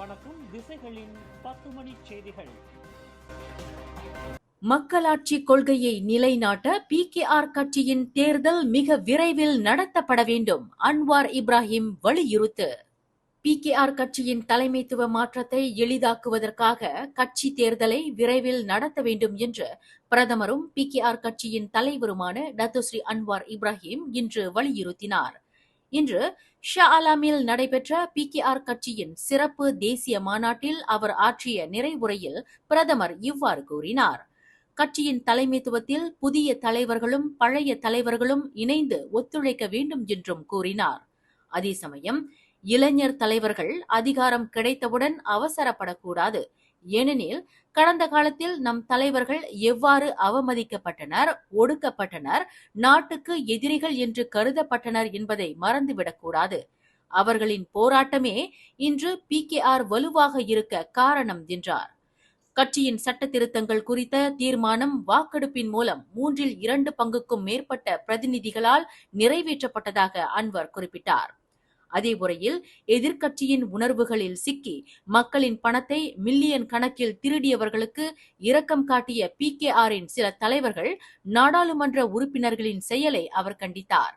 வணக்கம். திசைகளின் 10 மணி செய்திகள். மக்களாட்சி கொள்கையை நிலைநாட்ட PKR கட்சியின் தேர்தல் மிக விரைவில் நடத்தப்பட வேண்டும். Anwar Ibrahim வலியுறுத்து. PKR கட்சியின் தலைமைத்துவ மாற்றத்தை எளிதாக்குவதற்காக கட்சி தேர்தலை விரைவில் நடத்த வேண்டும் என்று பிரதமரும் PKR கட்சியின் தலைவருமான டத்தோஸ்ரீ அன்வார் இப்ராஹிம் இன்று வலியுறுத்தினார். இன்று ஷா அலாமில் நடைபெற்ற PKR கட்சியின் சிறப்பு தேசிய மாநாட்டில் அவர் ஆற்றிய நிறைவுரையில் பிரதமர் இவ்வாறு கூறினார். கட்சியின் தலைமைத்துவத்தில் புதிய தலைவர்களும் பழைய தலைவர்களும் இணைந்து ஒத்துழைக்க வேண்டும் என்றும் கூறினார். அதே சமயம் இளைஞர் தலைவர்கள் அதிகாரம் கிடைத்தவுடன் அவசரப்படக்கூடாது. ஏனெனில் கடந்த காலத்தில் நம் தலைவர்கள் எவ்வாறு அவமதிக்கப்பட்டனர், ஒடுக்கப்பட்டனர், நாட்டுக்கு எதிரிகள் என்று கருதப்பட்டனர் என்பதை மறந்துவிடக்கூடாது. அவர்களின் போராட்டமே இன்று PKR வலுவாக இருக்க காரணம் என்றார். கட்சியின் சட்ட திருத்தங்கள் குறித்த தீர்மானம் வாக்கெடுப்பின் மூலம் 2/3 பங்குக்கும் மேற்பட்ட பிரதிநிதிகளால் நிறைவேற்றப்பட்டதாக அன்வர் குறிப்பிட்டார். அதே முறையில் எதிர்க்கட்சியின் உணர்வுகளில் சிக்கி மக்களின் பணத்தை மில்லியன் கணக்கில் திருடியவர்களுக்கு இரக்கம் காட்டிய PKRின் சில தலைவர்கள், நாடாளுமன்ற உறுப்பினர்களின் செயலை அவர் கண்டித்தார்.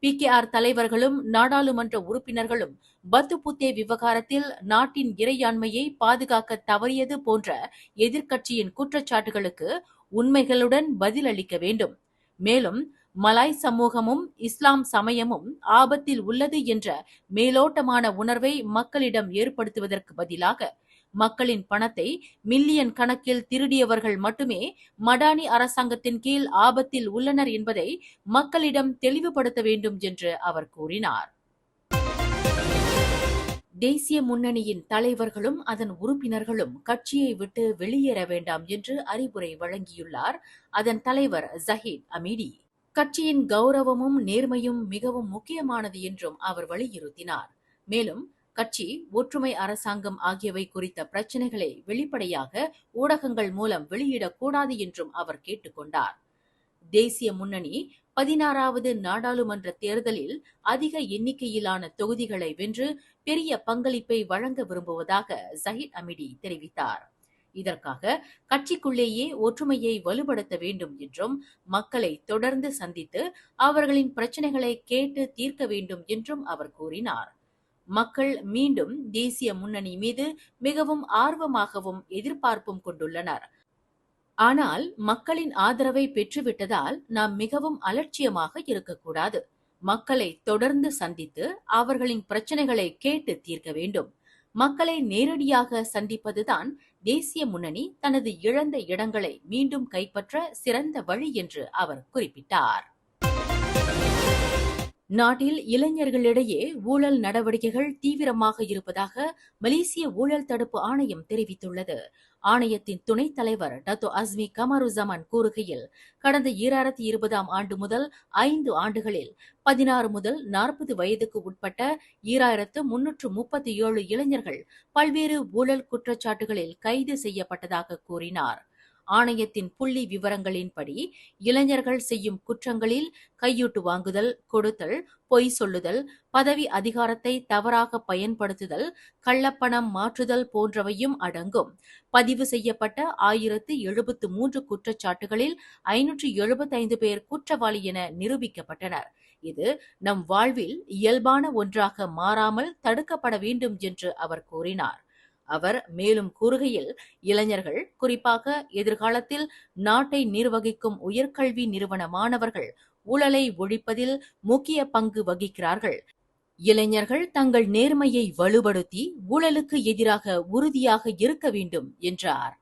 PKR தலைவர்களும் நாடாளுமன்ற உறுப்பினர்களும் பத்துபுத்தே விவகாரத்தில் நாட்டின் இறையாண்மையை பாதுகாக்க தவறியது போன்ற எதிர்க்கட்சியின் குற்றச்சாட்டுகளுக்கு உண்மைகளுடன் பதிலளிக்க வேண்டும். மேலும் மலாய் சமூகமும் இஸ்லாம் சமயமும் ஆபத்தில் உள்ளது என்ற மேலோட்டமான உணர்வை மக்களிடம் ஏற்படுத்துவதற்கு பதிலாக மக்களின் பணத்தை மில்லியன் கணக்கில் திருடியவர்கள் மட்டுமே மடானி அரசாங்கத்தின் கீழ் ஆபத்தில் உள்ளனர் என்பதை மக்களிடம் தெளிவுபடுத்த வேண்டும் என்று அவர் கூறினார். தேசிய முன்னணியின் தலைவர்களும் அதன் உறுப்பினர்களும் கட்சியை விட்டு வெளியேற வேண்டாம் என்று அறிவுரை வழங்கியுள்ளார் அதன் தலைவர் ஜஹீத் அமீடி. கட்சியின் கௌரவமும் நேர்மையும் மிகவும் முக்கியமானது என்றும் அவர் வலியுறுத்தினார். மேலும் கட்சி, ஒற்றுமை அரசாங்கம் ஆகியவை குறித்த பிரச்சினைகளை வெளிப்படையாக ஊடகங்கள் மூலம் வெளியிடக்கூடாது என்றும் அவர் கேட்டுக்கொண்டார். தேசிய முன்னணி 16வது நாடாளுமன்ற தேர்தலில் அதிக எண்ணிக்கையிலான தொகுதிகளை வென்று பெரிய பங்களிப்பை வழங்க விரும்புவதாக ஜஹீத் அமீடி தெரிவித்தார். இதற்காக கட்சிக்குள்ளேயே ஒற்றுமையை வலுப்படுத்த வேண்டும் என்றும் மக்களை தொடர்ந்து சந்தித்து அவர்களின் பிரச்சினைகளை கேட்டு தீர்க்க வேண்டும் என்றும் அவர் கூறினார். மக்கள் மீண்டும் தேசிய முன்னணி மீது மிகவும் ஆர்வமாகவும் எதிர்பார்ப்பும் கொண்டுள்ளனர். ஆனால் மக்களின் ஆதரவை பெற்றுவிட்டதால் நாம் மிகவும் அலட்சியமாக இருக்கக்கூடாது. மக்களை தொடர்ந்து சந்தித்து அவர்களின் பிரச்சினைகளை கேட்டு தீர்க்க வேண்டும். மக்களை நேரடியாக சந்திப்பதுதான் தேசிய முன்னணி தனது இழந்த இடங்களை மீண்டும் கைப்பற்ற சிறந்த வழி என்று அவர் குறிப்பிட்டார். நாட்டில் இளைஞர்களிடையே ஊழல் நடவடிக்கைகள் தீவிரமாக இருப்பதாக மலேசிய ஊழல் தடுப்பு ஆணையம் தெரிவித்துள்ளது. ஆணையத்தின் துணைத் தலைவர் டத்தோ அஸ்மி கமருசமான் கூறுகையில், கடந்த 2020ஆம் ஆண்டு முதல் 5 ஆண்டுகளில் 16 முதல் 40 வயதுக்கு உட்பட்ட 2337 இளைஞர்கள் பல்வேறு ஊழல் குற்றச்சாட்டுகளில் கைது செய்யப்பட்டதாக கூறினார். ஆணையத்தின் புள்ளி விவரங்களின்படி இளைஞர்கள் செய்யும் குற்றங்களில் கையூட்டு வாங்குதல், கொடுத்தல், பொய் சொல்லுதல், பதவி அதிகாரத்தை தவறாக பயன்படுத்துதல், கள்ளப்பணம் மாற்றுதல் போன்றவையும் அடங்கும். பதிவு செய்யப்பட்ட 1073 குற்றச்சாட்டுகளில் 575 பேர் குற்றவாளி என நிரூபிக்கப்பட்டனர். இது நம் வாழ்வில் இயல்பான ஒன்றாக மாறாமல் தடுக்கப்பட வேண்டும் என்று அவர் கூறினார். அவர் மேலும் கூறுகையில், இளைஞர்கள், குறிப்பாக எதிர்காலத்தில் நாட்டை நிர்வகிக்கும் உயர்கல்வி நிறுவன மாணவர்கள் ஊழலை ஒழிப்பதில் முக்கிய பங்கு வகிக்கிறார்கள். இளைஞர்கள் தங்கள் நேர்மையை வலுப்படுத்தி ஊழலுக்கு எதிராக உறுதியாக இருக்க வேண்டும் என்றார்.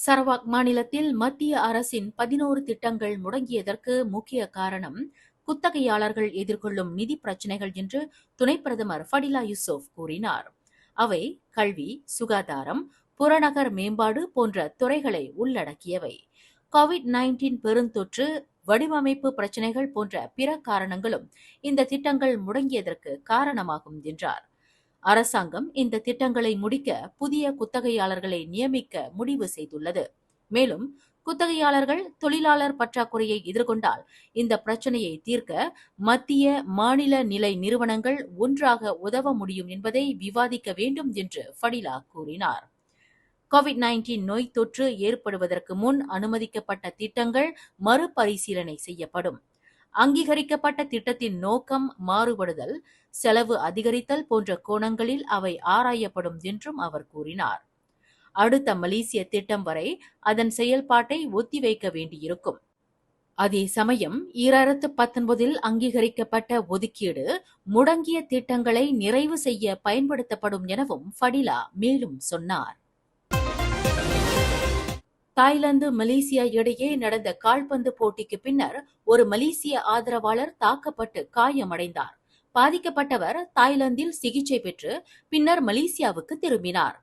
சரவாக் மாநிலத்தில் மத்திய அரசின் 11 திட்டங்கள் முடங்கியதற்கு முக்கிய காரணம் குத்தகையாளர்கள் எதிர்கொள்ளும் நிதி பிரச்சினைகள் என்று துணை பிரதமர் ஃபடிலா யூசுப் கூறினார். அவை கல்வி, சுகாதாரம், புறநகர் மேம்பாடு போன்ற துறைகளை உள்ளடக்கியவை. COVID-19 பெருந்தொற்று, வடிவமைப்பு பிரச்சினைகள் போன்ற பிற காரணங்களும் இந்த திட்டங்கள் முடங்கியதற்கு காரணமாகும் என்றார். அரசாங்கம் இந்த திட்டங்களை முடிக்க புதிய குத்தகையாளர்களை நியமிக்க முடிவு செய்துள்ளது. மேலும் குத்தகையாளர்கள் தொழிலாளர் பற்றாக்குறையை எதிர்கொண்டால் இந்த பிரச்சனையை தீர்க்க மத்திய, மாநில நிலை நிறுவனங்கள் ஒன்றாக உதவ முடியும் என்பதை விவாதிக்க வேண்டும் என்று ஃபடிலா கூறினார். கோவிட்-19 நோய் தொற்று ஏற்படுவதற்கு முன் அனுமதிக்கப்பட்ட திட்டங்கள் மறுபரிசீலனை செய்யப்படும். அங்கீகரிக்கப்பட்ட திட்டத்தின் நோக்கம் மாறுபடுதல், செலவு அதிகரித்தல் போன்ற கோணங்களில் அவை ஆராயப்படும் என்றும் அவர் கூறினார். அடுத்த மலேசிய திட்டம் வரை அதன் செயல்பாட்டை ஒத்திவைக்க வேண்டியிருக்கும். அதே சமயம் 2019 அங்கீகரிக்கப்பட்ட ஒதுக்கீடு முடங்கிய திட்டங்களை நிறைவு செய்ய பயன்படுத்தப்படும் எனவும் ஃபடிலா மேலும் சொன்னார். தாய்லாந்து, மலேசியா இடையே நடந்த கால்பந்து போட்டிக்கு பின்னர் ஒரு மலேசிய ஆதரவாளர் தாக்கப்பட்டு காயமடைந்தார். பாதிக்கப்பட்டவர் தாய்லாந்தில் சிகிச்சை பெற்று பின்னர் மலேசியாவுக்கு திரும்பினார்.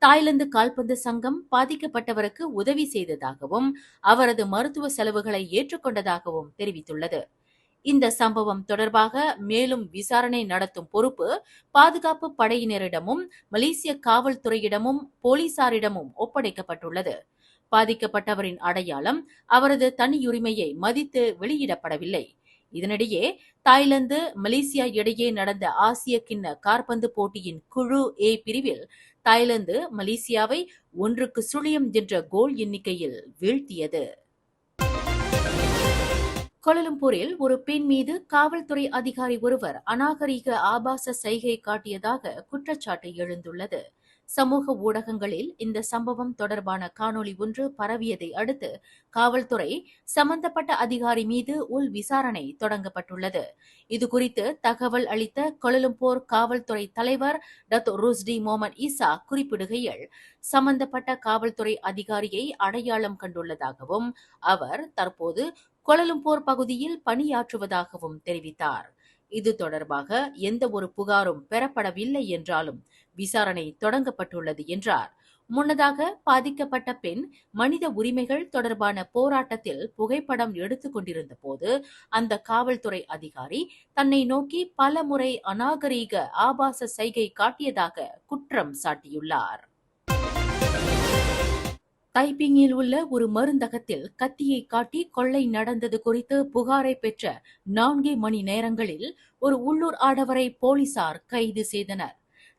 தாய்லாந்து கால்பந்து சங்கம் பாதிக்கப்பட்டவருக்கு உதவி செய்ததாகவும் அவரது மருத்துவ செலவுகளை ஏற்றுக்கொண்டதாகவும் தெரிவித்துள்ளது. இந்த சம்பவம் தொடர்பாக மேலும் விசாரணை நடத்தும் பொறுப்பு பாதுகாப்பு படையினரிடமும் மலேசிய காவல்துறையிடமும் போலீசாரிடமும் ஒப்படைக்கப்பட்டுள்ளது. பாதிக்கப்பட்டவரின் அடையாளம் அவரது தனியுரிமையை மதித்து வெளியிடப்படவில்லை. இதனிடையே தாய்லாந்து, மலேசியா இடையே நடந்த ஆசிய கிண்ண காற்பந்து போட்டியின் குழு ஏ பிரிவில் தாய்லாந்து மலேசியாவை 1-0 என்ற கோல் எண்ணிக்கையில் வீழ்த்தியது. கோலாலம்பூரில் ஒரு பெண் மீது காவல்துறை அதிகாரி ஒருவர் அநாகரிக ஆபாச சைகை காட்டியதாக குற்றச்சாட்டு எழுந்துள்ளது. சமூக ஊடகங்களில் இந்த சம்பவம் தொடர்பான காணொளி ஒன்று பரவியதை அடுத்து காவல்துறை சம்பந்தப்பட்ட அதிகாரி மீது உள் விசாரணை தொடங்கப்பட்டுள்ளது. இதுகுறித்து தகவல் அளித்த கோலாலம்பூர் காவல்துறை தலைவர் டத்தோ ருஸ்டி முகமது ஈசா குறிப்பிடுகையில், சம்பந்தப்பட்ட காவல்துறை அதிகாரியை அடையாளம் கண்டுள்ளதாகவும் அவர் தற்போது கோலாலம்பூர் பகுதியில் பணியாற்றுவதாகவும் தெரிவித்தார். இது தொடர்பாக எந்த ஒரு புகாரும் பெறப்படவில்லை என்றாலும் விசாரணை தொடங்கப்பட்டுள்ளது என்றார். முன்னதாக பாதிக்கப்பட்ட பெண் மனித உரிமைகள் தொடர்பான போராட்டத்தில் புகைப்படம் எடுத்துக் கொண்டிருந்த போது அந்த காவல்துறை அதிகாரி தன்னை நோக்கி பல முறை அநாகரீக ஆபாச சைகை காட்டியதாக குற்றம் சாட்டியுள்ளார். தைப்பிங்கில் உள்ள ஒரு மருந்தகத்தில் கத்தியை காட்டி கொள்ளை நடந்தது குறித்து புகாரை பெற்ற 4 மணி நேரங்களில் ஒரு உள்ளூர் ஆடவரை போலீசார் கைது செய்தனர்.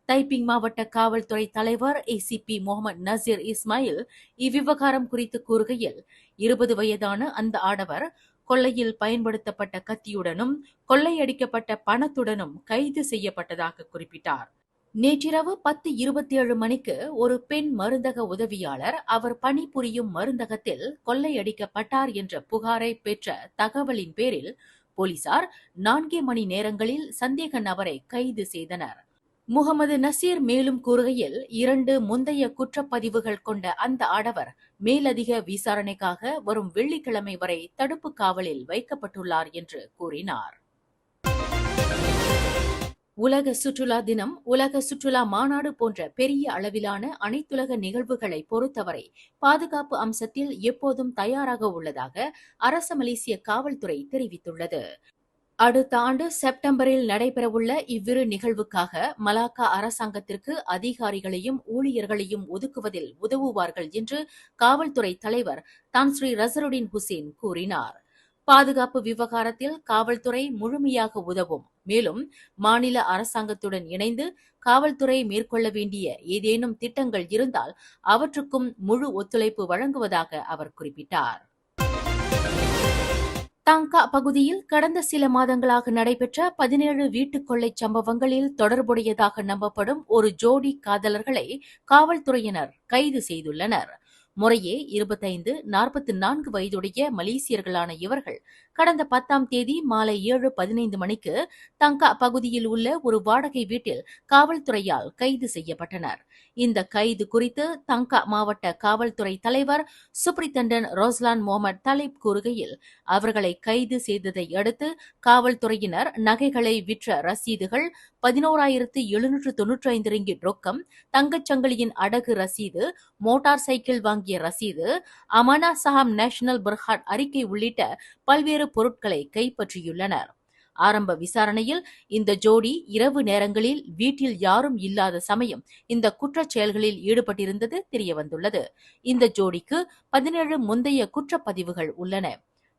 தைப்பிங் மாவட்ட காவல்துறை தலைவர் ஏசிபி முகமது நசீர் இஸ்மாயில் இவ்விவகாரம் குறித்து கூறுகையில், 20 வயதான அந்த ஆடவர் கொள்ளையில் பயன்படுத்தப்பட்ட கத்தியுடனும் கொள்ளையடிக்கப்பட்ட பணத்துடனும் கைது செய்யப்பட்டதாக குறிப்பிட்டார். நேற்றிரவு 10:27 மணிக்கு ஒரு பெண் மருந்தக உதவியாளர் அவர் பணிபுரியும் மருந்தகத்தில் கொள்ளையடிக்கப்பட்டார் என்ற புகாரை பெற்ற தகவலின் பேரில் போலீசார் 4 மணி நேரங்களில் சந்தேக நபரை கைது செய்தனர். முகமது நசீர் மேலும் கூறுகையில், 2 முந்தைய குற்றப்பதிவுகள் கொண்ட அந்த ஆடவர் மேலதிக விசாரணைக்காக வரும் வெள்ளிக்கிழமை வரை தடுப்பு காவலில் வைக்கப்பட்டுள்ளார் என்று கூறினார். உலக சுற்றுலா தினம், உலக சுற்றுலா மாநாடு போன்ற பெரிய அளவிலான அனைத்துலக நிகழ்வுகளை பொறுத்தவரை பாதுகாப்பு அம்சத்தில் எப்போதும் தயாராக உள்ளதாக அரச மலேசிய காவல்துறை தெரிவித்துள்ளது. அடுத்த ஆண்டு செப்டம்பரில் நடைபெறவுள்ள இவ்விரு நிகழ்வுக்காக மலாக்கா அரசாங்கத்திற்கு அதிகாரிகளையும் ஊழியர்களையும் ஒதுக்குவதில் உதவுவார்கள் என்று காவல்துறை தலைவர் தான் ஸ்ரீ ரசருடின் ஹுசேன் கூறினார். பாதுகாப்பு விவகாரத்தில் காவல்துறை முழுமையாக உதவும். மேலும் மாநில அரசாங்கத்துடன் இணைந்து காவல்துறை மேற்கொள்ள வேண்டிய ஏதேனும் திட்டங்கள் இருந்தால் அவற்றுக்கும் முழு ஒத்துழைப்பு வழங்குவதாக அவர் குறிப்பிட்டார். தாங்கா பகுதியில் கடந்த சில மாதங்களாக நடைபெற்ற 17 வீட்டுக் கொள்ளை சம்பவங்களில் தொடர்புடையதாக நம்பப்படும் ஒரு ஜோடி காதலர்களை காவல்துறையினர் கைது செய்துள்ளனர். முறையே 25, 44 வயதுடைய மலேசியர்களான இவர்கள் கடந்த 10ஆம் தேதி மாலை 7:15 மணிக்கு தங்கா பகுதியில் உள்ள ஒரு வாடகை வீட்டில் காவல்துறையால் கைது செய்யப்பட்டனர். இந்த கைது குறித்து தங்கா மாவட்ட காவல்துறை தலைவர் சூப்பரிண்டென்டன்ட் ரோஸ்லான் முகமது தலீப் கூறுகையில், அவர்களை கைது செய்ததை அடுத்து காவல்துறையினர் நகைகளை விற்ற ரசீதுகள், 11,795 ரிங்கிட் ரொக்கம், தங்கச்சங்கிலியின் அடகு ரசீது, மோட்டார் சைக்கிள் வாங்கிய ரசீது, அமானா சஹாம் நேஷனல் பர்ஹாட் அறிக்கை உள்ளிட்ட பல்வேறு பொருட்களை கைப்பற்றியுள்ளனர். ஆரம்ப விசாரணையில் இந்த ஜோடி இரவு நேரங்களில் வீட்டில் யாரும் இல்லாத சமயம் இந்த குற்றச் செயல்களில் ஈடுபட்டிருந்தது தெரியவந்துள்ளது. இந்த ஜோடிக்கு 17 முந்தைய குற்றப்பதிவுகள் உள்ளன.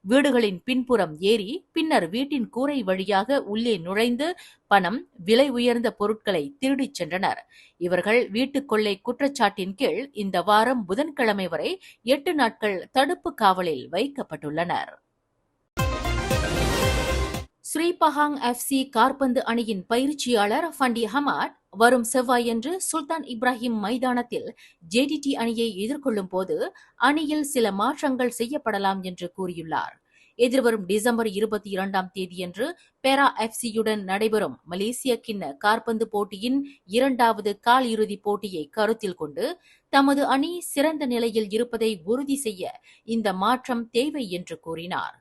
வீடுகளின் பின்புறம் ஏறி பின்னர் வீட்டின் கூரை வழியாக உள்ளே நுழைந்து பணம், விலை உயர்ந்த பொருட்களை திருடிச் சென்றனர். இவர்கள் வீட்டுக் கொள்ளை குற்றச்சாட்டின் கீழ் இந்த வாரம் புதன்கிழமை வரை 8 நாட்கள் தடுப்பு காவலில் வைக்கப்பட்டுள்ளனர். ஸ்ரீபஹாங் FC காற்பந்து அணியின் பயிற்சியாளர் ஃபண்டி ஹமாட் வரும் செவ்வாயன்று சுல்தான் இப்ராஹிம் மைதானத்தில் JDT அணியை எதிர்கொள்ளும் போது அணியில் சில மாற்றங்கள் செய்யப்படலாம் என்று கூறியுள்ளார். எதிர்வரும் டிசம்பர் 22ஆம் தேதியன்று பேரா FCயுடன் நடைபெறும் மலேசிய கிண்ண காற்பந்து போட்டியின் 2வது கால் இறுதிப் போட்டியை கருத்தில் கொண்டு தமது அணி சிறந்த நிலையில் இருப்பதை உறுதி செய்ய இந்த மாற்றம் தேவை என்று கூறினார்.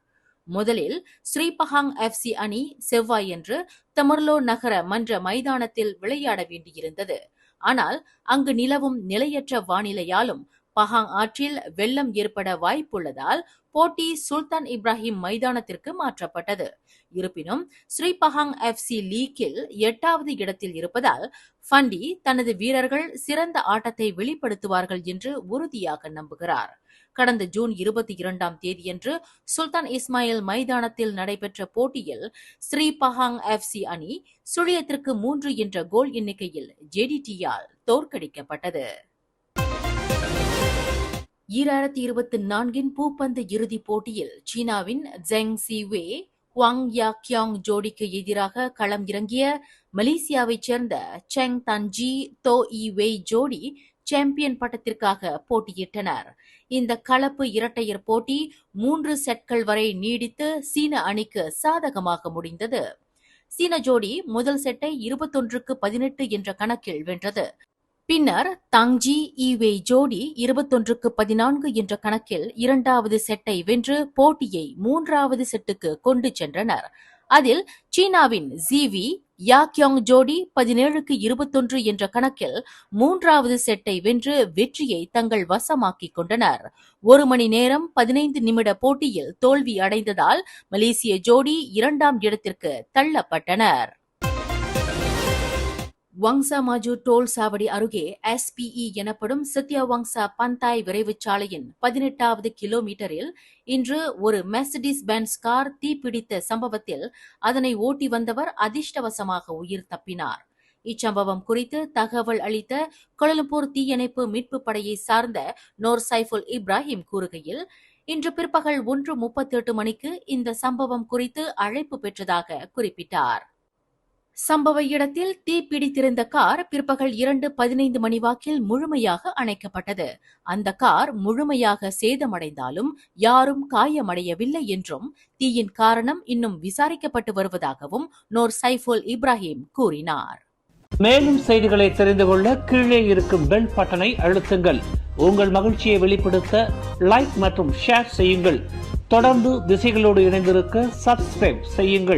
முதலில் ஸ்ரீபஹாங் FC அணி செவ்வாயன்று தமர்லோ நகர மன்ற மைதானத்தில் விளையாட வேண்டியிருந்தது. ஆனால் அங்கு நிலவும் நிலையற்ற வானிலையாலும் பஹாங் ஆற்றில் வெள்ளம் ஏற்பட வாய்ப்புள்ளதால் போட்டி சுல்தான் இப்ராஹிம் மைதானத்திற்கு மாற்றப்பட்டது. இருப்பினும் ஸ்ரீபஹாங் FC லீக்கில் 8வது இடத்தில் இருப்பதால் ஃபண்டி தனது வீரர்கள் சிறந்த ஆட்டத்தை வெளிப்படுத்துவார்கள் என்று உறுதியாக நம்புகிறார். கடந்த ஜூன் 22ஆம் தேதியன்று சுல்தான் இஸ்மாயில் மைதானத்தில் நடைபெற்ற போட்டியில் ஸ்ரீபஹாங் FC அணி 0-3 என்ற கோல் எண்ணிக்கையில் JDT-யால் தோற்கடிக்கப்பட்டது. 2024 பூப்பந்து இறுதிப் போட்டியில் சீனாவின் ஜெங் சிவே குவாங் யாக்யாங் ஜோடிக்கு எதிராக களம் இறங்கிய மலேசியாவைச் சேர்ந்த செங் தன்ஜி தோ இ-வெய் ஜோடி சாம்பியன் பட்டத்திற்காக போட்டியிட்டனர். இந்த கலப்பு இரட்டையர் போட்டி 3 செட்கள் வரை நீடித்து சீன அணிக்கு சாதகமாக முடிந்தது. சீன ஜோடி முதல் செட்டை 21-18 என்ற கணக்கில் வென்றது. பின்னர் தாங்ஜி இ-வெய் ஜோடி 21-14 என்ற கணக்கில் 2வது செட்டை வென்று போட்டியை 3வது செட்டுக்கு கொண்டு சென்றனர். அதில் சீனாவின் ஜிவி யாக்யாங் ஜோடி 17-21 என்ற கணக்கில் 3வது செட்டை வென்று வெற்றியை தங்கள் வசமாக்கிக் கொண்டனர். 1 மணி நேரம் 15 நிமிட போட்டியில் தோல்வி அடைந்ததால் மலேசிய ஜோடி 2ஆம் இடத்திற்கு தள்ளப்பட்டனர். வங்சா மாஜு டோல் சாவடி அருகே SPE எனப்படும் சத்யவங்சா பந்தாய் விரைவுச் சாலையின் 18வது கிலோமீட்டரில் இன்று ஒரு மெர்சிடிஸ் பென்ஸ் கார் தீப்பிடித்த சம்பவத்தில் அதனை ஓட்டி வந்தவர் அதிர்ஷ்டவசமாக உயிர் தப்பினார். இச்சம்பவம் குறித்து தகவல் அளித்த கோலாலம்பூர் தீயணைப்பு மீட்பு படையை சார்ந்த நோர் சைஃபுல் இப்ராஹிம் கூறுகையில், இன்று பிற்பகல் 1:38 மணிக்கு இந்த சம்பவம் குறித்து அழைப்பு பெற்றதாக குறிப்பிட்டார். சம்பவ இடத்தில் தீப்பிடித்திருந்த கார் பிற்பகல் 2:15 மணி வாக்கில் முழுமையாக அணைக்கப்பட்டது. அந்த கார் முழுமையாக சேதமடைந்தாலும் யாரும் காயமடையவில்லை என்றும் தீயின் காரணம் இன்னும் விசாரிக்கப்பட்டு வருவதாகவும் நோர் சைஃபுல் இப்ராஹிம் கூறினார். மேலும் செய்திகளை தெரிந்து கொள்ள கீழே இருக்கும் பெல் பட்டனை அழுத்துங்கள். உங்கள் மகிழ்ச்சியை வெளிப்படுத்த லைக் மற்றும் ஷேர் செய்யுங்கள். தொடர்ந்து திசைகளோடு இணைந்திருக்க சப்ஸ்கிரைப் செய்யுங்கள்.